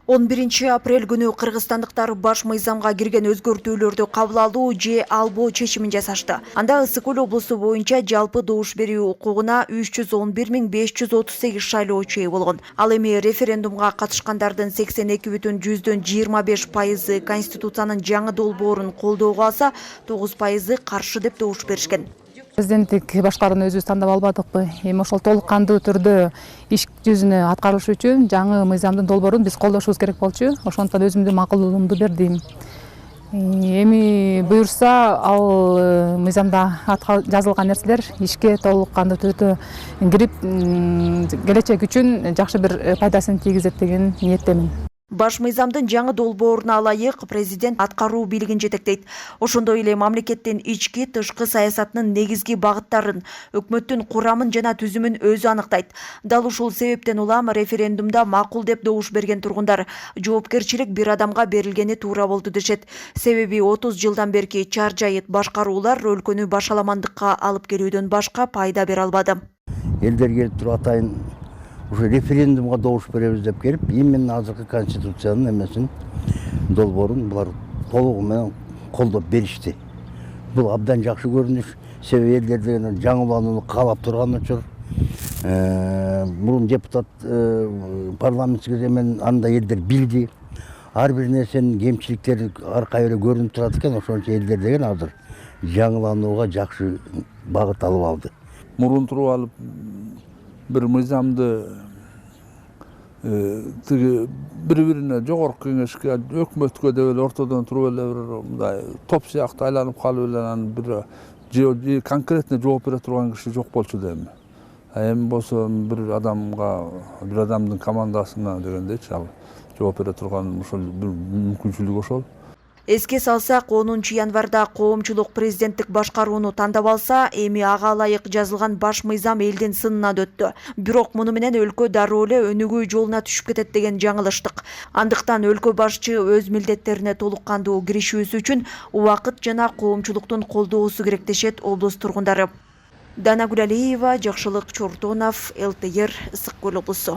11 апрель күнү кыргызстандыктар баш мыйзамга кирген өзгөртүүлөрдү кабыл алуу же албоо чечимин жасашты. Анда Ысык Көл облусу боюнча жалпы добуш берүү укугуна 311.538 шайлоочу ээ болгон. Ал эми референдумга катышкандардын 82,25% Конституциянын жаңы долбоорун колдоого алса, 9% каршы деп добуш беришкен. Президенттик башкарууну өзүбүз тандап албадыкпы. Эми ошол толук кандуу түрдө иш жүзүнө аткарылыш үчүн жаңы мыйзамдын долбоорун биз колдошубуз керек болчу. Ошондуктан өзүмдүн макулдугумду бердим. Эми буюрса, ал мыйзамда жазылган нерселер ишке толук кандуу түрдө кирип, келечек үчүн жакшы бир пайдасын тийгизет деген ниеттемин. Баш мыйзамдын жаңы долбооруна ылайык президент аткаруу бийлигин жетектейт. Ошондой эле мамлекеттин ички тышкы саясатынын негизги багыттарын, өкмөттүн курамын жана түзүмүн өзү аныктайт. Дал ушул себептен улам референдумда макул деп добуш берген тургундар жоопкерчилик бир адамга берилгени туура болду дешет. Себеби 30 жылдан берки чаржайыт башкаруулар өлкөнү башаламандыкка алып келүүдөн башка пайда бере албады. Элдер келип туруп атайын уже референдумга добуш беребиз деп келип, именно азыркы конституциянын эмесин долбоорун булар толугу менен колдоп беришти. Бул абдан жакшы көрүнүш. Себеби элдер деген жаңыланууну каалап турган учур. Мурун депутат парламенттик эмен анда элдер билди. Ар бир нерсенин кемчиликтери ар кайра көрүнүп турат экен. Ошон үчүн элдер деген азыр жаңыланууга жакшы багыт алып алды. Мурун туруп алып bir mıйзамды bir-birine жогорку кеңешке, өкмөткө деп эле ортодон туруп эле мындай топ сыяктуу айланып калып эле бир конкретно жооп бере турган киши жок болчу дейм. Эми болсо бир адамга, бир адамдын командасына дегендейчи ал жооп бере турган ошол бир мүмкүнчүлүк ошол. Эске салсак, 10 январда коомчулук президенттик башкарууну тандап алса, эми ага ылайык жазылган баш мыйзам элдин сынынан өттү. Бирок муну менен өлкө дароо эле өнүгүү жолуна түшүп кетет деген жаңылыштык. Андыктан өлкө башчы өз милдеттерине толук кандуу киришүүсү үчүн убакыт жана коомчулуктун колдоосу керек дешет облус тургундары. Данагүл Алиева, Жакшылык Чортонов, ЛТР, Ысык Көл облусу.